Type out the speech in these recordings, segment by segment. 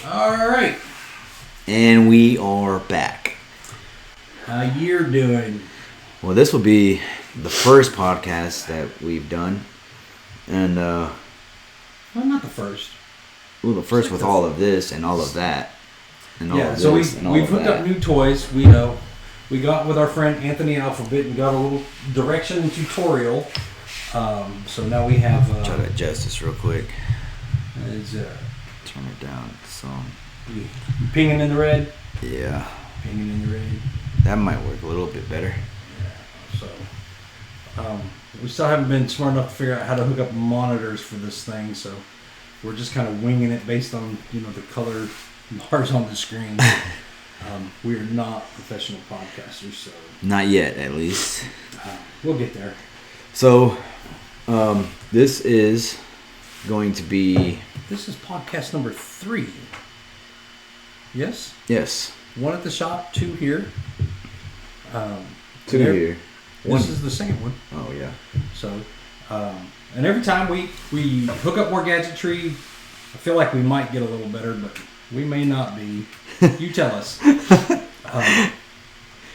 All right. And we are back. How you're doing? Well, this will be the first podcast that we've done. And, Well, not the first. well, the first with all of this and all of that. And all Yeah, of so this and all we've of hooked that. up new toys. We got with our friend Anthony Alphabet and got a little direction and tutorial. So now we have... Try to adjust this real quick. Turn it down. So, You pinging in the red? yeah. Pinging in the red. That might work a little bit better. Yeah, so we still haven't been smart enough to figure out how to hook up monitors for this thing, so we're just kind of winging it based on the color bars on the screen. We are not professional podcasters, so Not yet, at least. we'll get there. So, this is going to be... This is podcast number 3. Yes? Yes. 1 at the shop, 2 here. 2 here. This is the second one. Oh, yeah. So, and every time we hook up more gadgetry, I feel like we might get a little better, but we may not be. You tell us.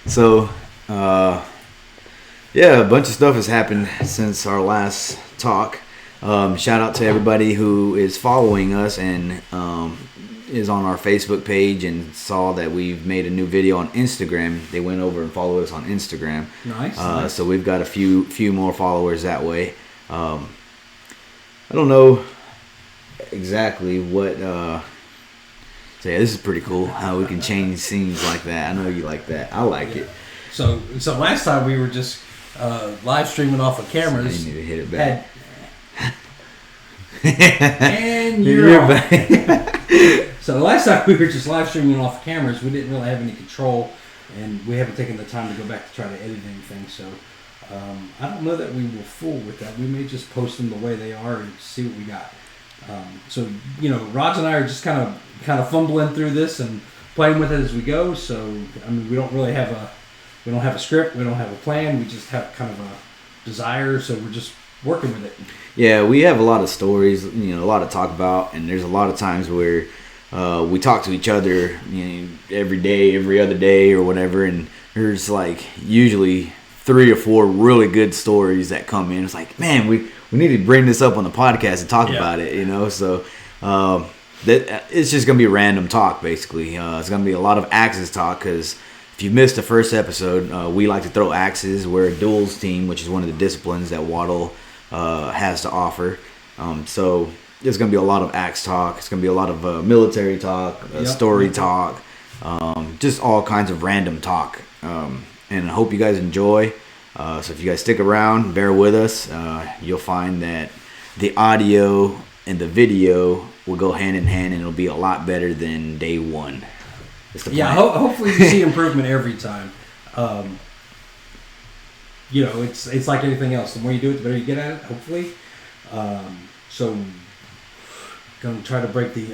So, yeah, a bunch of stuff has happened since our last talk. Shout out to everybody who is following us and is on our Facebook page and saw that we've made a new video on Instagram. They went over and followed us on Instagram. Nice. So we've got a few more followers that way. I don't know exactly what... So yeah, this is pretty cool how we can change scenes like that. I know you like that. I like it. So last time we were just live streaming off of cameras. So you need to hit it back. And you're back. So last time we were just live streaming off of cameras. We didn't really have any control, and we haven't taken the time to go back to try to edit anything. So I don't know that we will fool with that. We may just post them the way they are and see what we got. So Raj and I are just kind of fumbling through this and playing with it as we go. So I mean, we don't have a script, we don't have a plan, we just have kind of a desire. So we're just working with it. Yeah, we have a lot of stories, a lot to talk about, and there's a lot of times where we talk to each other, every day, every other day, or whatever, and there's like usually 3 or 4 really good stories that come in. It's like, man, we need to bring this up on the podcast and talk about it, So that it's just gonna be random talk, basically. It's gonna be a lot of axes talk because if you missed the first episode, we like to throw axes. We're a duels team, which is one of the disciplines that Waddle has to offer. So there's gonna be a lot of axe talk. It's gonna be a lot of military talk, story talk, just all kinds of random talk. And I hope you guys enjoy. So if you guys stick around, bear with us, you'll find that the audio and the video will go hand in hand, and it'll be a lot better than day 1. Hopefully you see improvement every time. It's like anything else. The more you do it, the better you get at it, hopefully. So gonna try to break the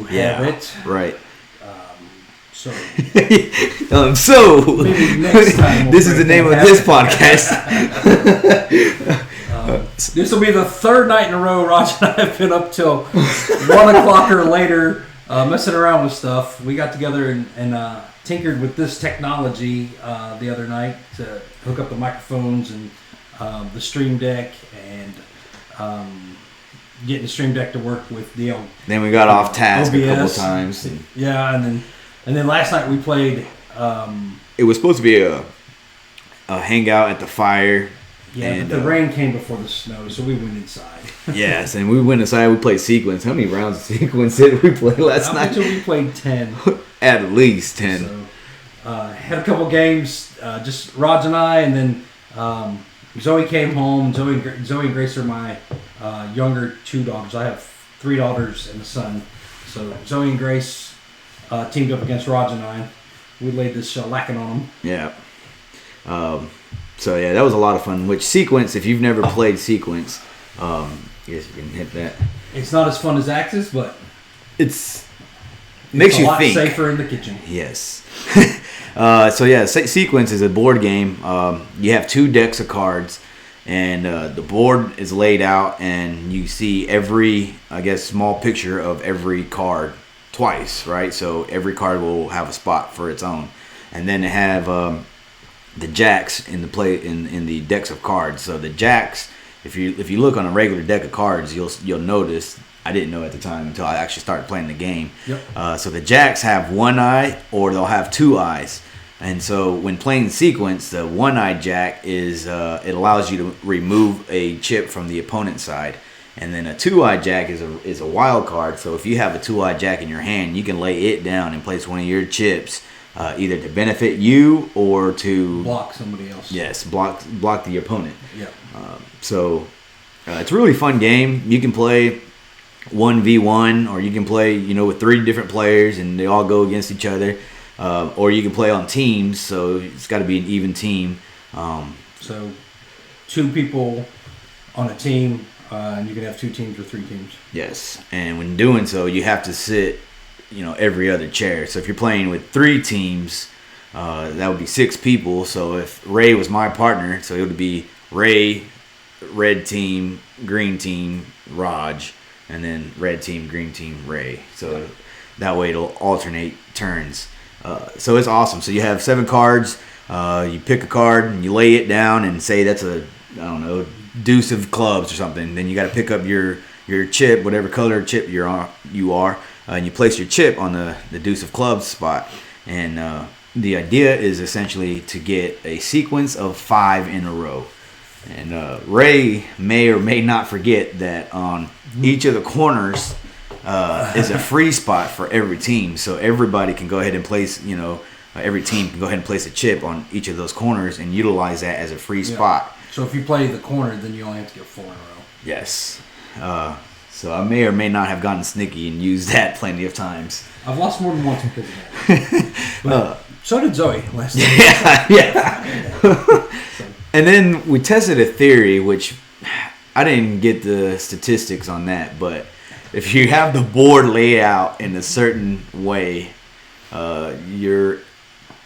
habit. Right. So maybe next time this is the name of this podcast. This will be the 3rd night in a row Raj and I have been up till 1 o'clock or later messing around with stuff. We got together and tinkered with this technology the other night to hook up the microphones and the Stream Deck and getting the Stream Deck to work with the Then we got off task OBS. a couple times. Yeah, and then last night we played... it was supposed to be a hangout at the fire. Yeah, and, but the rain came before the snow, so we went inside. Yes, and we went inside. We played sequence. How many rounds of sequence did we play last night? Until we played 10. At least 10. So, had a couple games, just Raj and I, and then Zoe came home. Zoe and Grace are my younger 2 daughters. I have 3 daughters and a son. So Zoe and Grace teamed up against Raj and I. We laid this lacking on them. Yeah. So yeah, that was a lot of fun. Which sequence, if you've never played sequence, I guess you can hit that. It's not as fun as Axis, but it's makes you think. A lot safer in the kitchen. Yes. So yeah, sequence is a board game. You have 2 decks of cards, and the board is laid out, and you see every, I guess, small picture of every card twice, right? So every card will have a spot for its own, and then they have the jacks in the decks of cards. So the jacks, if you look on a regular deck of cards, you'll notice. I didn't know at the time until I actually started playing the game. Yep. So the jacks have one eye, or they'll have two eyes. And so when playing sequence, the one-eyed jack is it allows you to remove a chip from the opponent's side, and then a two-eyed jack is a wild card. So if you have a two-eyed jack in your hand, you can lay it down and place one of your chips, either to benefit you or to block somebody else. Yes, block the opponent. Yeah. So it's a really fun game. You can play 1v1, or you can play with 3 different players and they all go against each other. Or you can play on teams, so it's got to be an even team. So 2 people on a team, and you can have 2 teams or 3 teams. Yes, and when doing so, you have to sit, every other chair. So if you're playing with 3 teams, that would be 6 people. So if Ray was my partner, so it would be Ray, red team, green team, Raj, and then red team, green team, Ray. So that way it'll alternate turns. So it's awesome. So you have 7 cards. You pick a card and you lay it down and say that's deuce of clubs or something. Then you got to pick up your chip, whatever color chip you are, and you place your chip on the deuce of clubs spot. And the idea is essentially to get a sequence of 5 in a row. And Ray may or may not forget that on each of the corners is a free spot for every team. So everybody can go ahead and place, every team can go ahead and place a chip on each of those corners and utilize that as a free spot. So if you play the corner, then you only have to get 4 in a row. Yes. So I may or may not have gotten sneaky and used that plenty of times. I've lost more than once because of that. But so did Zoe last time. Yeah. So. And then we tested a theory, which I didn't get the statistics on that, but if you have the board laid out in a certain way, you're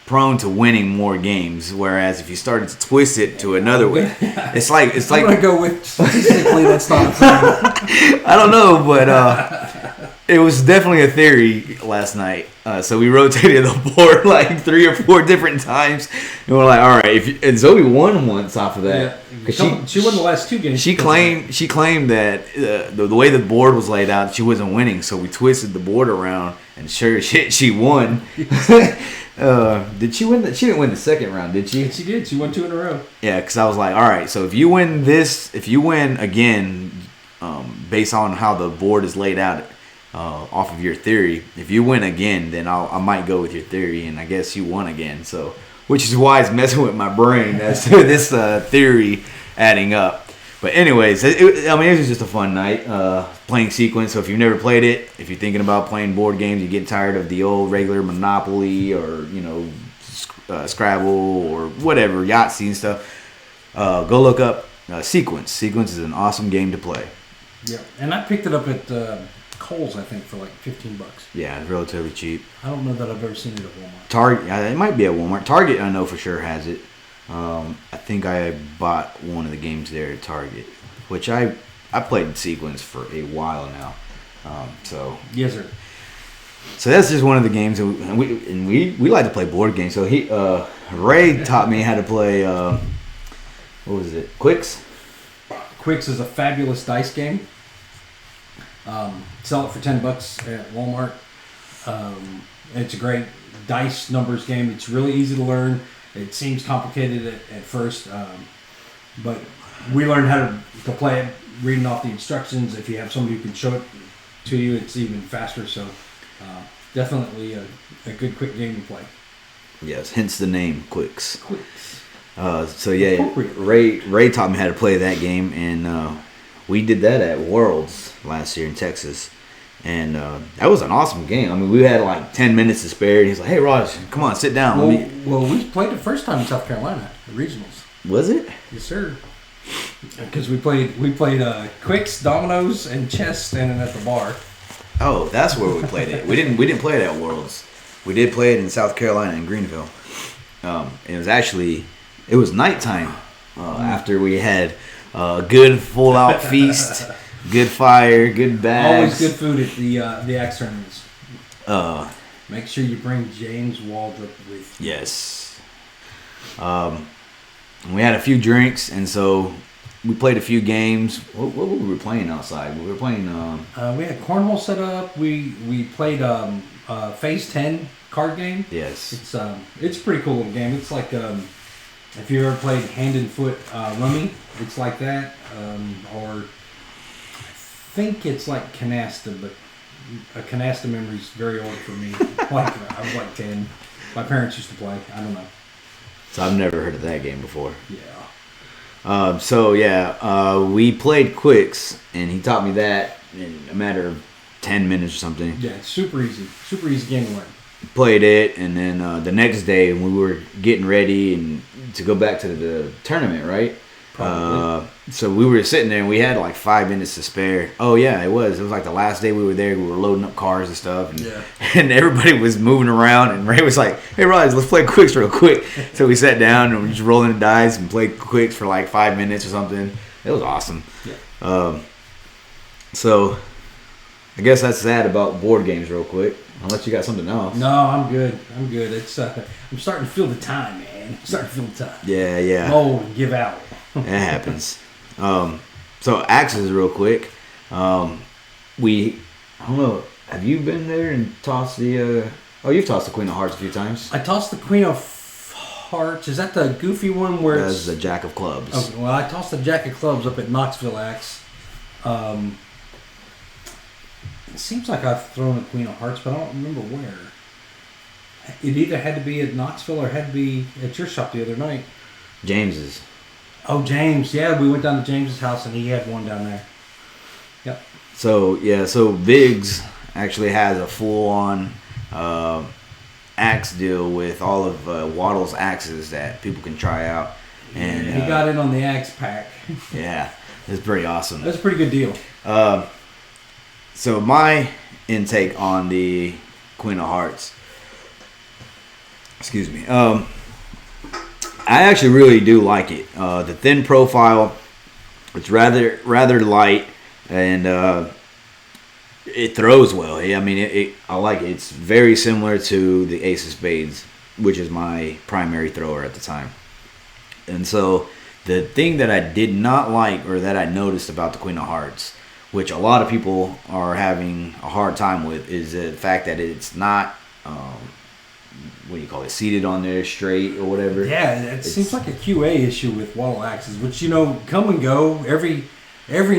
prone to winning more games. Whereas if you started to twist it to another way, it's like I'm gonna go with statistically that's not a thing. I don't know, but it was definitely a theory last night. So we rotated the board like 3 or 4 different times, and we're like, all right. And Zoe won once off of that. Yeah. She won the last 2 games. She claimed that the way the board was laid out, she wasn't winning. So we twisted the board around, and sure as shit, she won. Did she win? She didn't win the second round, did she? She did. She won 2 in a row. Yeah, because I was like, all right. So if you win again, based on how the board is laid out. Off of your theory, if you win again, then I might go with your theory, and I guess you won again. So, which is why it's messing with my brain as to this theory adding up. But anyways, it was just a fun night playing sequence. So if you've never played it, if you're thinking about playing board games, you get tired of the old regular Monopoly or Scrabble or whatever Yahtzee and stuff, go look up Sequence. Sequence is an awesome game to play. Yeah, and I picked it up at Kohl's, I think, for like $15. Yeah, relatively cheap. I don't know that I've ever seen it at Walmart. Target, it might be at Walmart. Target, I know for sure has it. I think I bought one of the games there at Target, which I played Sequence for a while now. Yes, sir. So that's just one of the games, and we like to play board games. So Ray taught me how to play. What was it? Quicks. Quicks is a fabulous dice game. Sell it for $10 at Walmart. It's a great dice numbers game. It's really easy to learn. It seems complicated at first, but we learned how to play it, reading off the instructions. If you have somebody who can show it to you, it's even faster. So definitely a good quick game to play. Yes, hence the name Quicks. Quicks. Ray taught me how to play that game, and we did that at Worlds last year in Texas, and that was an awesome game. I mean, we had like 10 minutes to spare, and he's like, "Hey, Raj, come on, sit down." Well, we played the first time in South Carolina, the regionals. Was it? Yes, sir. Because we played Quicks, dominoes, and chess standing at the bar. Oh, that's where we played it. We didn't play it at Worlds. We did play it in South Carolina in Greenville. It was nighttime after we had a good full out feast, good fire, good bags. Always good food at the Axe tournaments. Make sure you bring James Waldrop with you. Yes. We had a few drinks, and so we played a few games. What were we playing outside? We were playing. We had cornhole set up. We played Phase 10 card game. Yes. It's a pretty cool little game. It's like if you ever played hand and foot rummy, it's like that. Or I think it's like canasta, but a canasta memory is very old for me. Like I was like 10. My parents used to play. I don't know. So I've never heard of that game before. Yeah. We played Quicks, and he taught me that in a matter of 10 minutes or something. Yeah, it's super easy game to learn. Played it, and then the next day we were getting ready and to go back to the tournament, right? Probably. So we were sitting there, and we had like 5 minutes to spare. Oh yeah, it was like the last day we were there. We were loading up cars and stuff, and everybody was moving around. And Ray was like, "Hey, Rod, let's play Quicks real quick." So we sat down and we just rolling the dice and played Quicks for like 5 minutes or something. It was awesome. Yeah. So I guess that's sad about board games real quick. Unless you got something else. No, I'm good. It's I'm starting to feel the time, man. Yeah. Mold and give out. It happens. So axes real quick. I don't know. Have you been there and tossed the? You've tossed the Queen of Hearts a few times. I tossed the Queen of Hearts. Is that the goofy one where That's the Jack of Clubs. Okay, well, I tossed the Jack of Clubs up at Knoxville Axe. It seems like I've thrown a Queen of Hearts, but I don't remember where. It either had to be at Knoxville or had to be at your shop the other night. James's. Oh, James. Yeah, we went down to James's house and he had one down there. Yep. So Biggs actually has a full-on axe deal with all of Waddle's axes that people can try out. And he got in on the axe pack. Yeah, it's pretty awesome. That's a pretty good deal. So my intake on the Queen of Hearts. Excuse me. I actually really do like it. The thin profile, it's rather light, and it throws well. I mean, I like it. It's very similar to the Ace of Spades, which is my primary thrower at the time. And so the thing that I did not like, or that I noticed about the Queen of Hearts, which a lot of people are having a hard time with, is the fact that it's not, what do you call it, seated on there straight or whatever. Yeah, it seems like a QA issue with Waddle axes, which, come and go. Every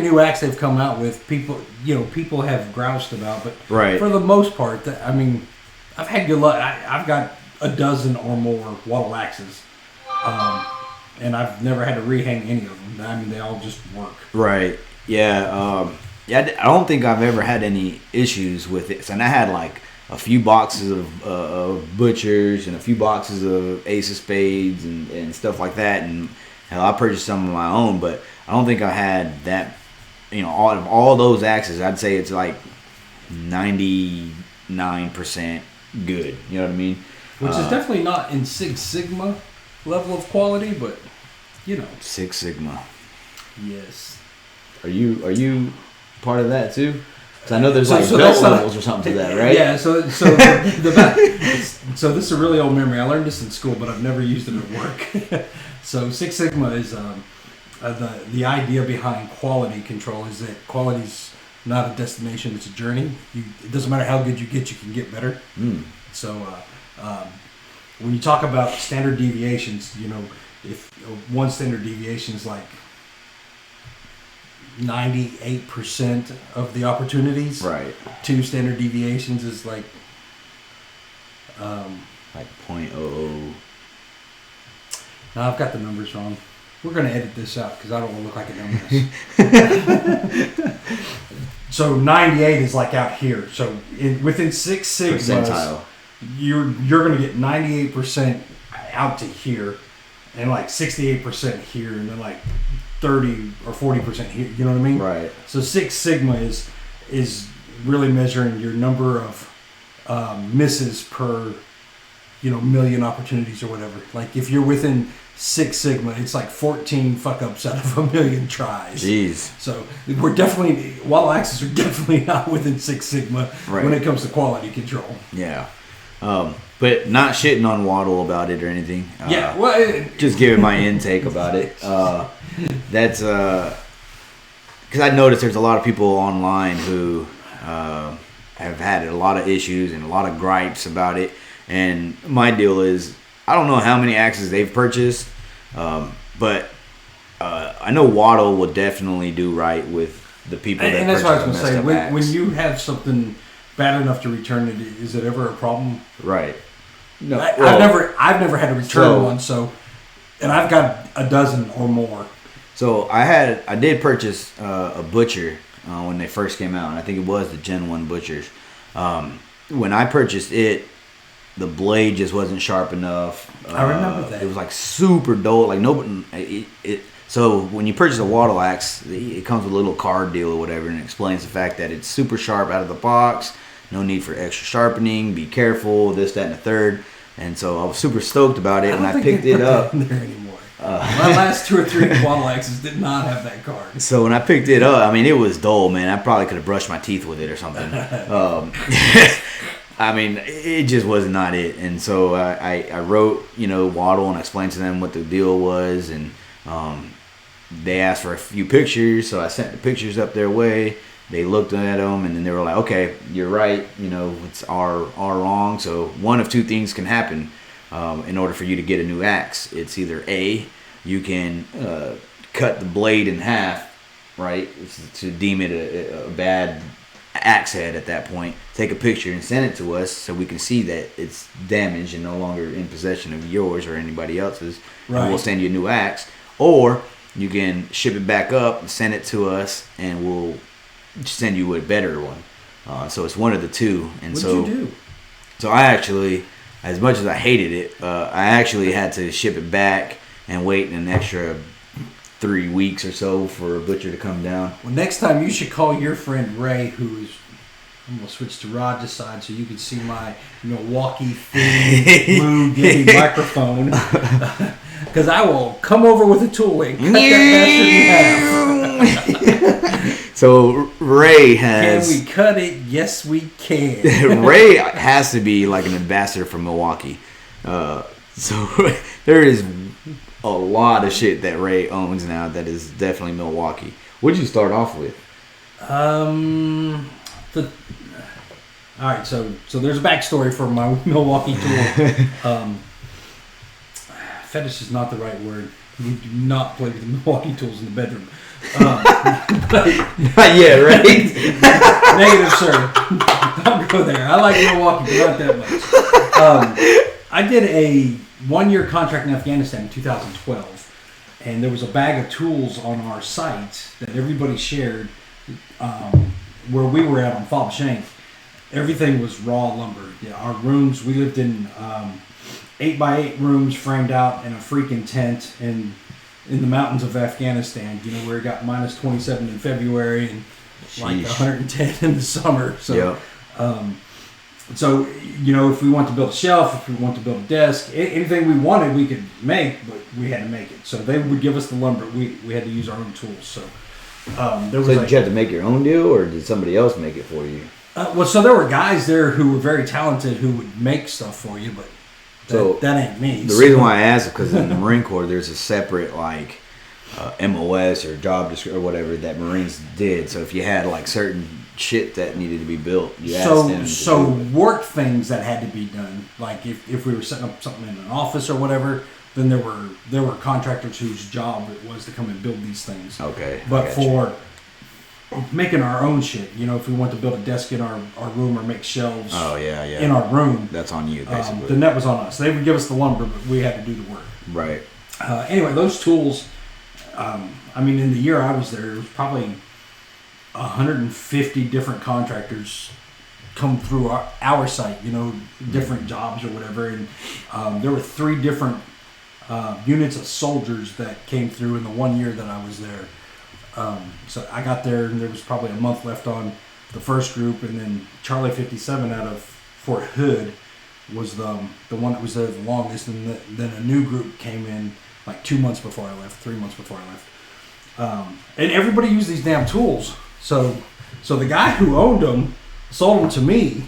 new axe they've come out with, people have groused about. But right. For the most part, I've had good luck. I've got a dozen or more Waddle axes, and I've never had to rehang any of them. I mean, they all just work. Right. Yeah. I don't think I've ever had any issues with it. And I had like a few boxes of Butchers and a few boxes of Ace of Spades and stuff like that. And hell, I purchased some of my own, but I don't think I had that. All those axes, I'd say it's like 99% good. You know what I mean? Which is definitely not in Six Sigma level of quality, but Six Sigma. Yes. Are you part of that too? Because I know there's belt levels or something to that, right? Yeah. So this is a really old memory. I learned this in school, but I've never used it at work. So Six Sigma is the idea behind quality control is that quality's not a destination; it's a journey. It doesn't matter how good you can get better. So when you talk about standard deviations, if one standard deviation is like 98% of the opportunities. Right. 2 standard deviations is like like 0.00. No, I've got the numbers wrong. We're going to edit this out because I don't want to look like a dumbass. So 98 is like out here. So within 6 sigmas, percentile, you're going to get 98% out to here, and like 68% here, and then like 30 or 40% here. You know what I mean? Right. So 6 sigma is really measuring your number of misses per million opportunities or whatever. Like if you're within Six Sigma, it's like 14 fuck ups out of a million tries. Jeez. So we're definitely, Waddle Axes are definitely not within Six Sigma when it comes to quality control. Yeah. But not shitting on Waddle about it or anything. Yeah. Well, just giving my intake about it. That's because I noticed there's a lot of people online who have had a lot of issues and a lot of gripes about it. And my deal is, I don't know how many axes they've purchased, but I know Waddle will definitely do right with the people that purchase. And that's what I was going to say. When you have something bad enough to return it, is it ever a problem? Right. No, I've never had to return one. So, and I've got a dozen or more. So I did purchase a Butcher when they first came out, and I think it was the Gen 1 Butchers. When I purchased it, the blade just wasn't sharp enough. I remember that. It was like super dull. Like nobody. So when you purchase a Waddle axe, it comes with a little card deal or whatever, and it explains the fact that it's super sharp out of the box. No need for extra sharpening. Be careful. This, that, and the third. And so I was super stoked about it, and I picked it up. In there anymore. My last 2 or 3 Waddle axes did not have that card. So when I picked it up, I mean, it was dull, man. I probably could have brushed my teeth with it or something. I mean, it just was not it. And so I wrote, Waddle and explained to them what the deal was. And they asked for a few pictures. So I sent the pictures up their way. They looked at them, and then they were like, okay, you're right. It's our wrong. So one of two things can happen in order for you to get a new axe. It's either A, you can cut the blade in half, right, to deem it a bad axe head at that point. Take a picture and send it to us so we can see that it's damaged and no longer in possession of yours or anybody else's. Right. And we'll send you a new axe. Or you can ship it back up and send it to us, and we'll send you a better one. So it's one of the two. And What'd you do? So I actually, as much as I hated it, I actually had to ship it back and wait an extra 3 weeks or so for a butcher to come down. Well, next time you should call your friend Ray, who is. I'm going to switch to Rod's side so you can see my Milwaukee themed blue Getty microphone. Because I will come over with a tool and cut that bastard in half. So Ray has... Can we cut it? Yes, we can. Ray has to be like an ambassador for Milwaukee. So there is a lot of shit that Ray owns now that is definitely Milwaukee. What'd you start off with? All right, so there's a backstory for my Milwaukee tool. Fetish is not the right word. We do not play with the Milwaukee tools in the bedroom. But, not yet, right? Negative, sir. Don't go there. I like Milwaukee, but not that much. I did a 1-year contract in Afghanistan in 2012, and there was a bag of tools on our site that everybody shared. Where we were at on Fob Shank, everything was raw lumber. Yeah, our rooms, we lived in 8x8 rooms framed out in a freaking tent in the mountains of Afghanistan, where it got minus 27 in February and like 110 in the summer. So, so if we want to build a shelf, if we want to build a desk, anything we wanted, we could make, but we had to make it. So they would give us the lumber. We had to use our own tools. So. Did you have to make your own deal, or did somebody else make it for you? So there were guys there who were very talented who would make stuff for you, but that ain't me. The reason why I asked is because in the Marine Corps, there's a separate MOS or job description or whatever that Marines did. So if you had certain shit that needed to be built, you asked them. So work things that had to be done, like if we were setting up something in an office or whatever. Then there were contractors whose job it was to come and build these things. Okay. But for making our own shit, if we want to build a desk in our room or make shelves in our room. That's on you, basically. Then that was on us. They would give us the lumber, but we had to do the work. Right. Anyway, those tools, in the year I was there, it was probably 150 different contractors come through our site, different jobs or whatever. And there were 3 different units of soldiers that came through in the 1 year that I was there. So I got there and there was probably a month left on the first group, and then Charlie 57 out of Fort Hood was the one that was there the longest, and then a new group came in like 2 months before I left, 3 months before I left, and everybody used these damn tools. So the guy who owned them sold them to me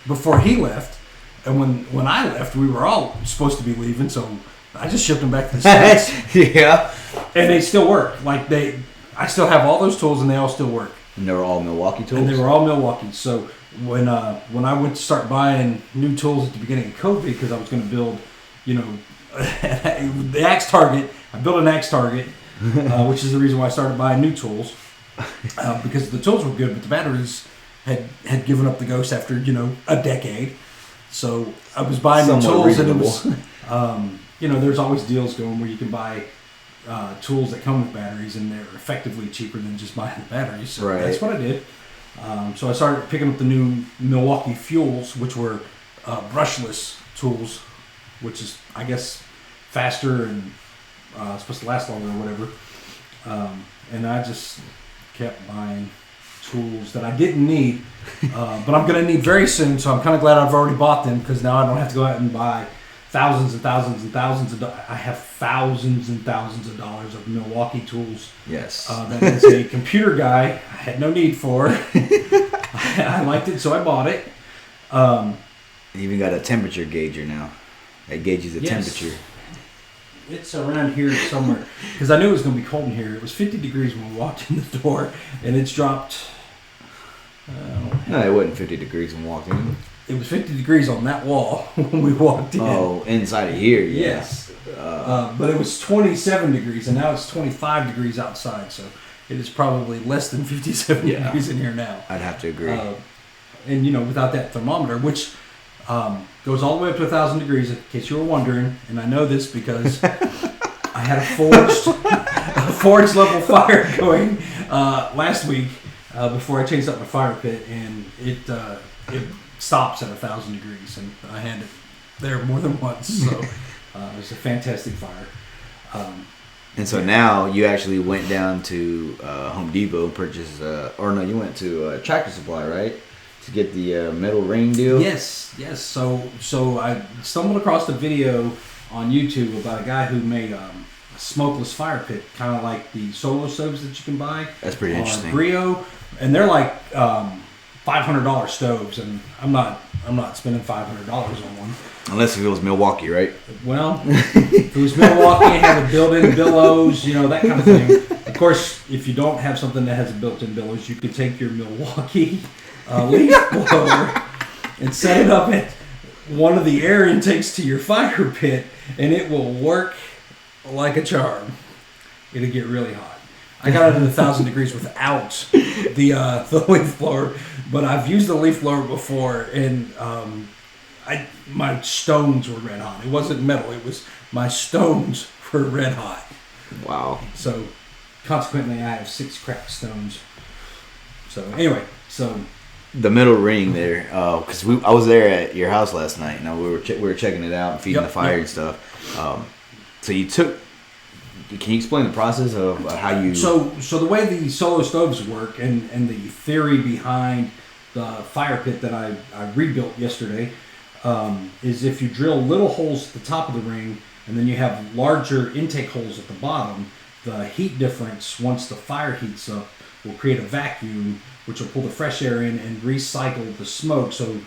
before he left, and when I left, we were all supposed to be leaving, so I just shipped them back to the States. Yeah, and they still work. Like I still have all those tools, and they all still work. And they were all Milwaukee tools. And they were all Milwaukee. So when I went to start buying new tools at the beginning of COVID, because I was going to build, the axe target. I built an axe target, which is the reason why I started buying new tools, because the tools were good, but the batteries had given up the ghost after a decade. So I was buying the tools, reasonable. And it was there's always deals going where you can buy tools that come with batteries, and they're effectively cheaper than just buying the batteries. So that's what I did. So I started picking up the new Milwaukee Fuels, which were brushless tools, which is, I guess, faster and supposed to last longer or whatever. And I just kept buying tools that I didn't need, but I'm going to need very soon. So I'm kind of glad I've already bought them, because now I don't have to go out and buy thousands and thousands and thousands of I have thousands and thousands of dollars of Milwaukee tools. Yes. That as a computer guy, I had no need for. I liked it, so I bought it. You even got a temperature gauger now. That gauges the temperature. It's around here somewhere, because I knew it was going to be cold in here. It was 50 degrees when we walked in the door, and it's dropped. No, it wasn't 50 degrees when we walked in. It was 50 degrees on that wall when we walked in. Oh, inside of here, yes. But it was 27 degrees, and now it's 25 degrees outside, so it is probably less than 57 degrees in here now. I'd have to agree. And, without that thermometer, which goes all the way up to 1,000 degrees, in case you were wondering, and I know this because I had a forged level fire going last week before I changed up my fire pit, and it stops at 1,000 degrees, and I had it there more than once, so it was a fantastic fire. And so now you actually went down to Home Depot and purchased, you went to Tractor Supply, right, to get the metal ring deal? Yes. So I stumbled across a video on YouTube about a guy who made a smokeless fire pit, kind of like the solo stoves that you can buy. That's pretty interesting. Brio, and they're like $500 stoves, and I'm not spending $500 on one. Unless if it was Milwaukee, right? Well, if it was Milwaukee and had a built-in billows, that kind of thing. Of course, if you don't have something that has a built-in billows, you could take your Milwaukee leaf blower and set it up at one of the air intakes to your fire pit, and it will work like a charm. It'll get really hot. I got it at 1,000 degrees without the leaf blower, but I've used the leaf blower before, and my stones were red hot. It wasn't metal; it was my stones were red hot. Wow. So, consequently, I have 6 cracked stones. So anyway, the metal ring there, because I was there at your house last night, and we were checking it out and feeding the fire and stuff. So you took. Can you explain the process of how you? So the way the solo stoves work, and the theory behind the fire pit that I rebuilt yesterday, is if you drill little holes at the top of the ring, and then you have larger intake holes at the bottom, the heat difference once the fire heats up will create a vacuum, which will pull the fresh air in and recycle the smoke. So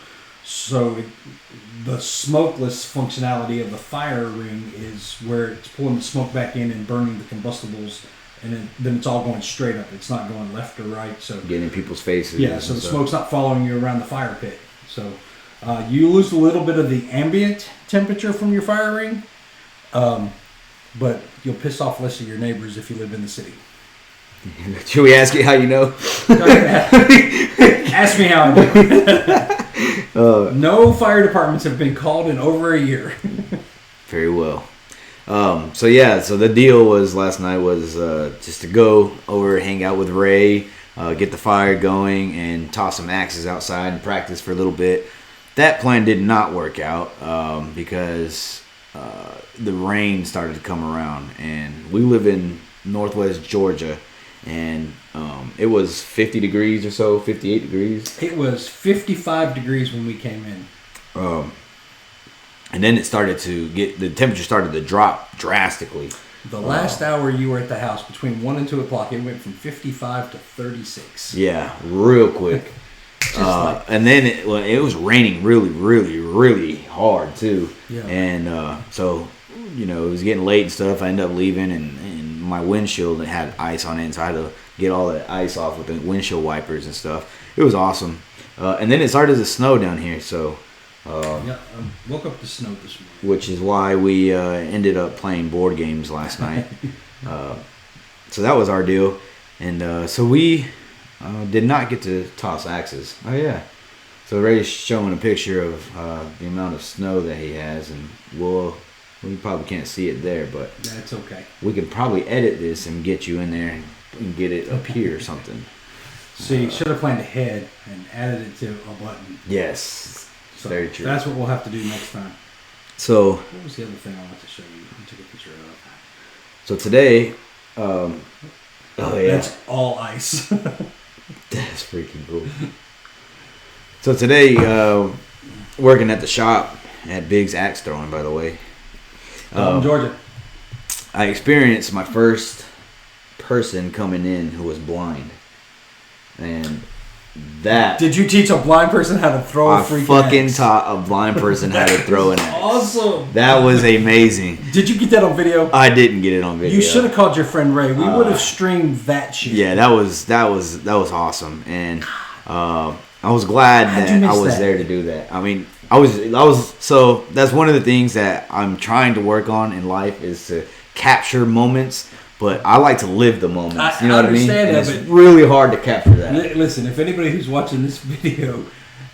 the smokeless functionality of the fire ring is where it's pulling the smoke back in and burning the combustibles, and then it's all going straight up. It's not going left or right. So getting in people's faces. Yeah, so the smoke's not following you around the fire pit. So you lose a little bit of the ambient temperature from your fire ring, but you'll piss off less of your neighbors if you live in the city. Should we ask you how you know? Ask me how I know. No fire departments have been called in over a year. Very well. So the deal was last night was just to go over, hang out with Ray, get the fire going, and toss some axes outside and practice for a little bit. That plan did not work out because the rain started to come around, and we live in northwest Georgia. And it was 50 degrees or so, 58 degrees. It was 55 degrees when we came in. And then the temperature started to drop drastically. The last hour you were at the house, between 1 and 2 o'clock, it went from 55 to 36. Yeah, real quick. And then it was raining really, really, really hard too. Yeah. And so, it was getting late and stuff. I ended up leaving, and my windshield had ice on it, so I had to get all that ice off with the windshield wipers and stuff. It was awesome. And then it started to snow down here, so. Woke up to snow this morning. Which is why we ended up playing board games last night. So that was our deal. And so we did not get to toss axes. Oh, yeah. So Ray's showing a picture of the amount of snow that he has. And we probably can't see it there, but that's okay. We could probably edit this and get you in there and get it up here or something. So you should have planned ahead and added it to a button. Yes. So very true. That's what we'll have to do next time. So what was the other thing I wanted to show you? I took a picture of. So today, oh yeah, that's all ice. That's freaking cool. So today, working at the shop at Big's Axe Throwing, by the way. Georgia. I experienced my first person coming in who was blind, and that. Did you teach a blind person how to throw a freaking fucking axe? taught a blind person how to throw an axe. Awesome. That was amazing. Did you get that on video? I didn't get it on video. You should have called your friend Ray. We would have streamed that shit. Yeah, that was awesome, and I was glad that I was there to do that. I mean, I was so that's one of the things that I'm trying to work on in life is to capture moments. But I like to live the moments. You know what I mean? And it's really hard to capture that. Listen, if anybody who's watching this video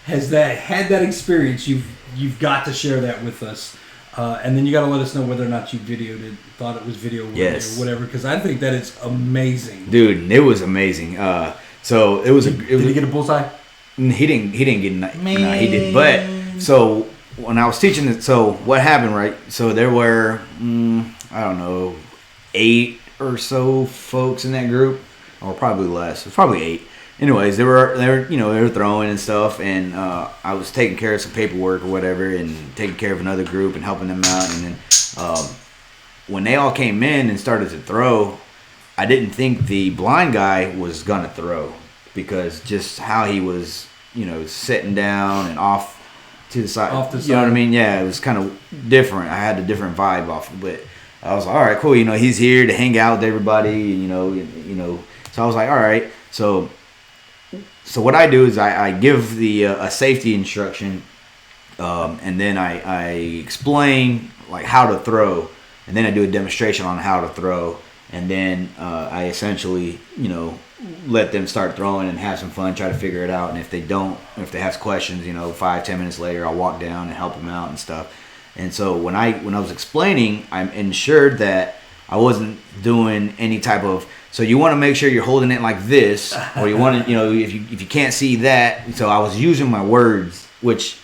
has had that experience, you've got to share that with us. And then you got to let us know whether or not you videoed it, thought it was video worthy or whatever, because I think that is amazing. Dude, it was amazing. So it was. Did he get a bullseye? He didn't get. No, he didn't. But so when I was teaching it, so what happened, right? So there were I don't know, 8 or so folks in that group, or probably less. It was probably 8. Anyways, they were throwing and stuff, and I was taking care of some paperwork or whatever, and taking care of another group and helping them out. And then when they all came in and started to throw, I didn't think the blind guy was gonna throw because just how he was, sitting down and off to the side. Off the side. You know what I mean? Yeah, it was kind of different. I had a different vibe off of it. I was like, all right, cool. He's here to hang out with everybody. So I was like, all right. So what I do is I give the a safety instruction, and then I explain like how to throw, and then I do a demonstration on how to throw, and then I essentially let them start throwing and have some fun, try to figure it out. And if they have questions, 5-10 minutes later, I'll walk down and help them out and stuff. And so when I was explaining, I ensured that I wasn't doing any type of. So you want to make sure you're holding it like this, or you want to, if you can't see that. So I was using my words, which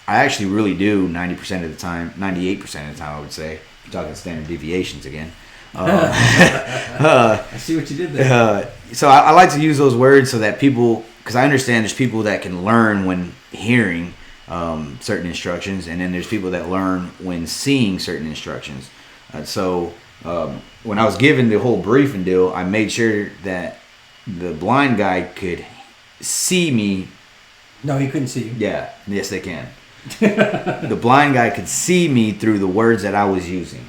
I actually really do 90% of the time, 98% of the time, I would say. We're talking standard deviations again. I see what you did there. So I like to use those words so that people, because I understand there's people that can learn when hearing certain instructions, and then there's people that learn when seeing certain instructions. So when I was given the whole briefing deal, I made sure that the blind guy could see me. No, he couldn't see you. Yeah, yes, they can. The blind guy could see me through the words that I was using.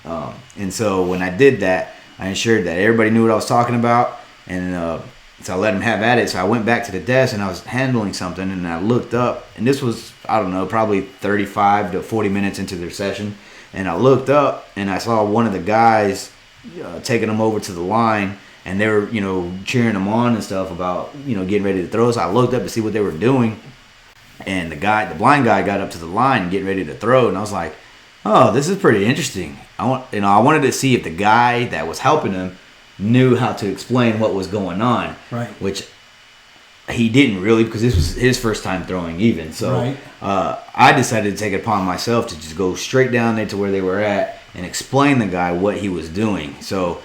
And so when I did that, I ensured that everybody knew what I was talking about, and so I let him have at it. So I went back to the desk and I was handling something, and I looked up, and this was, I don't know, probably 35 to 40 minutes into their session. And I looked up and I saw one of the guys taking them over to the line, and they were, cheering them on and stuff about, getting ready to throw. So I looked up to see what they were doing, and the blind guy got up to the line and getting ready to throw, and I was like, oh, this is pretty interesting. I wanted to see if the guy that was helping him knew how to explain what was going on, right? Which he didn't really, because this was his first time throwing even. So right. I decided to take it upon myself to just go straight down there to where they were at and explain the guy what he was doing. So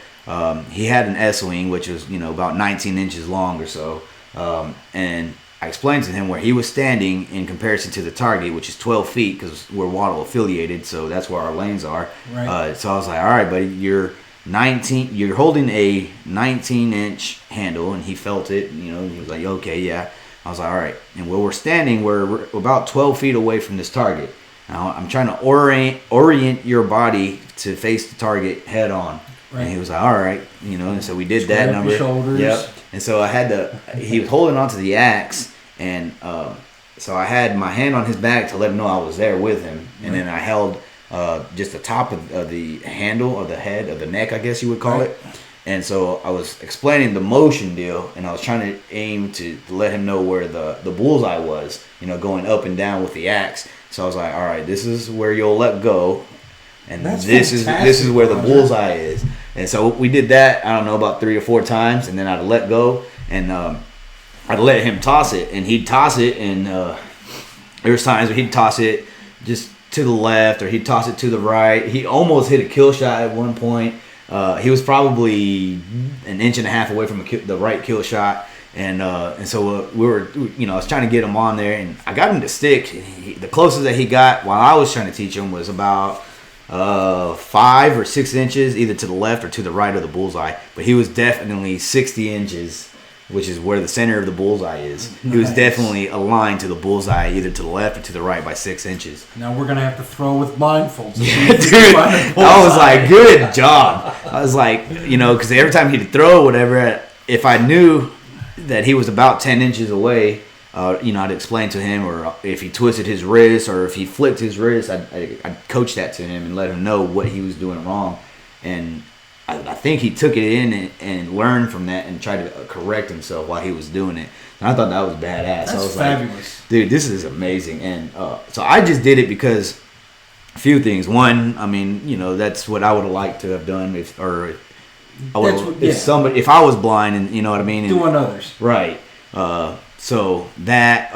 he had an S-wing, which was about 19 inches long or so, and I explained to him where he was standing in comparison to the target, which is 12 feet because we're Waddle affiliated, so that's where our lanes are. Right. So I was like, all right, buddy, you're holding a 19-inch handle, and he felt it. You know, he was like, okay, yeah. I was like, all right. And where we're standing, we're about 12 feet away from this target. Now I'm trying to orient your body to face the target head on. Right. And he was like, all right, you know, and so we did that number. Your shoulders. Yep. And so he was holding onto the axe, and so I had my hand on his back to let him know I was there with him. And then I held just the top of the handle of the head of the neck, I guess you would call it. And so I was explaining the motion deal, and I was trying to aim to let him know where the bullseye was, you know, going up and down with the axe. So I was like, all right, this is where you'll let go. And this is where the bullseye is. And so we did that, I don't know, about 3 or 4 times, and then I'd let go, and I'd let him toss it, and he'd toss it, and there was times where he'd toss it just to the left, or he'd toss it to the right. He almost hit a kill shot at one point. He was probably an inch and a half away from the right kill shot. And so we were, you know, I was trying to get him on there, and I got him to stick. The closest that he got while I was trying to teach him was about 5 or 6 inches, either to the left or to the right of the bullseye. But he was definitely 60 inches, which is where the center of the bullseye is. Nice. He was definitely aligned to the bullseye, either to the left or to the right by 6 inches. Now we're gonna have to throw with blindfolds. Yeah, dude, I was like, good job. I was like, you know, because every time he'd throw whatever, if I knew that he was about 10 inches away, you know, I'd explain to him, or if he twisted his wrist or if he flipped his wrist, I'd coach that to him and let him know what he was doing wrong. And I think he took it in and learned from that and tried to correct himself while he was doing it. And I thought that was badass. That's I was fabulous. Like, dude, this is amazing. And so I just did it because a few things. One, I mean, you know, that's what I would have liked to have done if I was blind, and you know what I mean. Doing others. Right. So that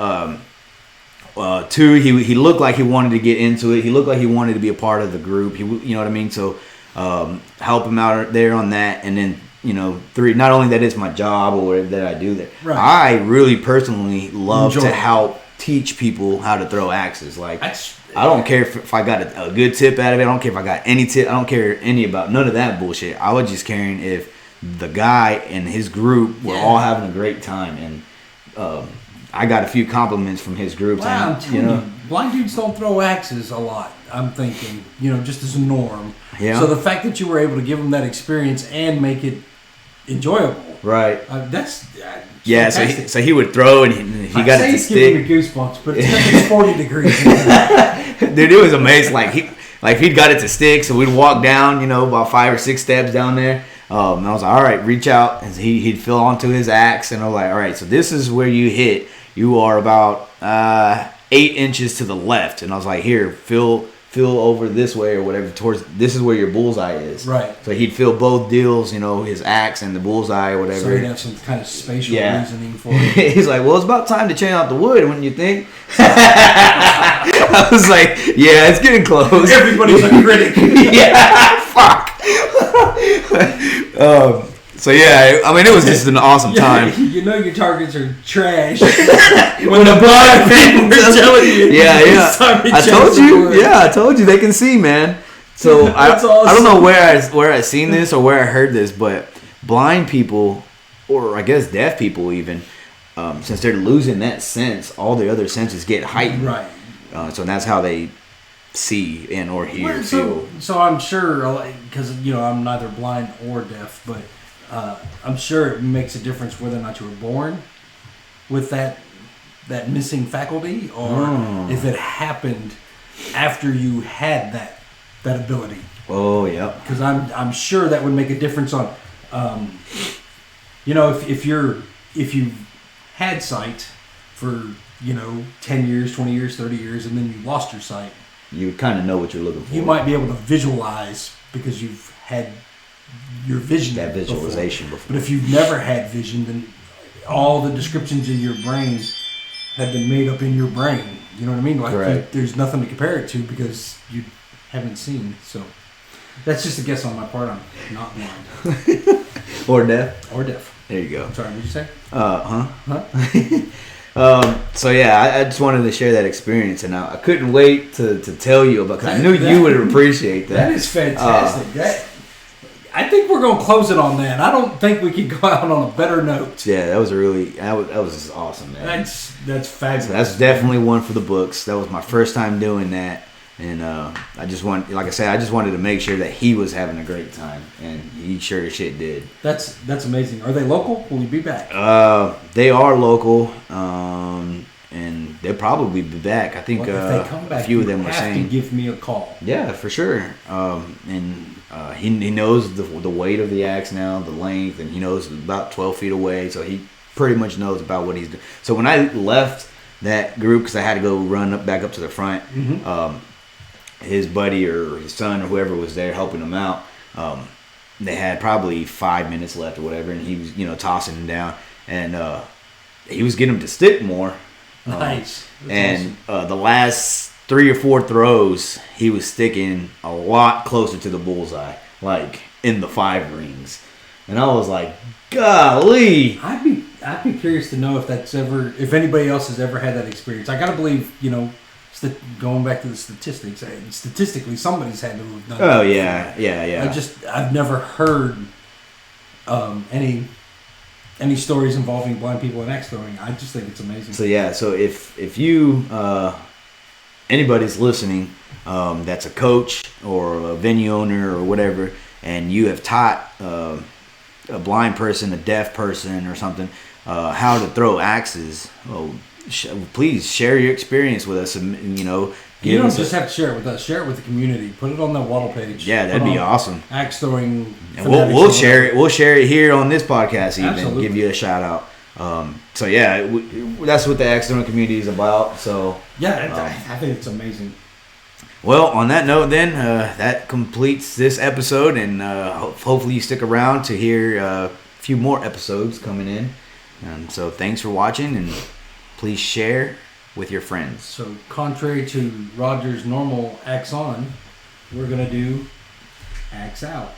2, he looked like he wanted to get into it. He looked like he wanted to be a part of the group. You know what I mean. So help him out there on that, and then, you know, 3, not only that it's my job or whatever that I do there. Right. I really personally love to help teach people how to throw axes. Like, I don't care if I got a good tip out of it. I don't care if I got any tip. I don't care about none of that bullshit. I was just caring if the guy and his group were all having a great time. And I got a few compliments from his group. Wow, you know, blind dudes don't throw axes a lot, I'm thinking, you know, just as a norm. Yeah. So the fact that you were able to give them that experience and make it enjoyable. Right. That's yeah, so he would throw, and he got it to stick. Giving me goosebumps, but it's 40 degrees. Dude, it was amazing. Like he'd got it to stick, so we'd walk down, you know, about 5 or 6 steps down there. And I was like, all right, reach out, and he'd feel onto his axe, and I was like, all right, so this is where you hit. You are about 8 inches to the left, and I was like, here, feel over this way or whatever, towards, this is where your bullseye is. Right. So he'd feel both deals, you know, his axe and the bullseye or whatever. So he'd have some kind of spatial reasoning for it. He's like, well, it's about time to change out the wood, wouldn't you think? I was like, yeah, it's getting close. Everybody's a critic. Yeah, fuck. So yeah, I mean, it was just an awesome time. You know your targets are trash when the blind people are telling you. Yeah. I told you. Yeah, I told you they can see, man. So awesome. I don't know where I seen this or where I heard this, but blind people, or I guess deaf people even, since they're losing that sense, all the other senses get heightened. Right. So that's how they see and or hear, feel. So I'm sure, because you know I'm neither blind or deaf, but I'm sure it makes a difference whether or not you were born with that missing faculty, or if it happened after you had that ability. Oh yeah. Because I'm sure that would make a difference on, you know, if you had sight for, you know, 10 years, 20 years, 30 years, and then you lost your sight. You would kind of know what you're looking for. You might be able to visualize because you've had your vision. That visualization before. But if you've never had vision, then all the descriptions in your brain have been made up in your brain. You know what I mean? Like there's nothing to compare it to because you haven't seen. So that's just a guess on my part. I'm not blind. Or deaf. Or deaf. There you go. I'm sorry, what did you say? So yeah, I just wanted to share that experience, and I couldn't wait to tell you about, because I knew you would appreciate that. That is fantastic. I think we're going to close it on that. I don't think we could go out on a better note. Yeah, that was just awesome, man. That's fabulous. So that's definitely one for the books. That was my first time doing that, and I just wanted to make sure that he was having a great time, and he sure as shit did. That's amazing. Are they local? Will you be back? They are local, and they'll probably be back. I think if they come back, a few of them were saying, saying, to give me a call. Yeah, for sure. He knows the weight of the axe now, the length, and he knows about 12 feet away, so he pretty much knows about what he's doing. So when I left that group, because I had to go run back up to the front, his buddy or his son or whoever was there helping him out, they had probably 5 minutes left or whatever, and he was tossing him down, and he was getting him to stick more. Nice. And awesome. The last 3 or 4 throws, he was sticking a lot closer to the bullseye, like in the 5 rings. And I was like, golly. I'd be curious to know if anybody else has ever had that experience. I gotta believe, going back to the statistics, statistically somebody's had to have done that. Oh yeah. I've never heard any stories involving blind people in axe throwing. I just think it's amazing. So yeah, so if you anybody's listening that's a coach or a venue owner or whatever, and you have taught a blind person, a deaf person or something how to throw axes, please share your experience with us, and you don't just have to share it with us. Share it with the community. Put it on the Waddle page. Yeah, that'd be awesome. Axe throwing. And we'll share it. We'll share it here on this podcast. Even Absolutely. Give you a shout out. So yeah, that's what the axe throwing community is about. So yeah, I think it's amazing. Well, on that note, then that completes this episode, and hopefully you stick around to hear a few more episodes coming in. And so thanks for watching, and please share with your friends. So contrary to Roger's normal axe on, we're gonna do axe out.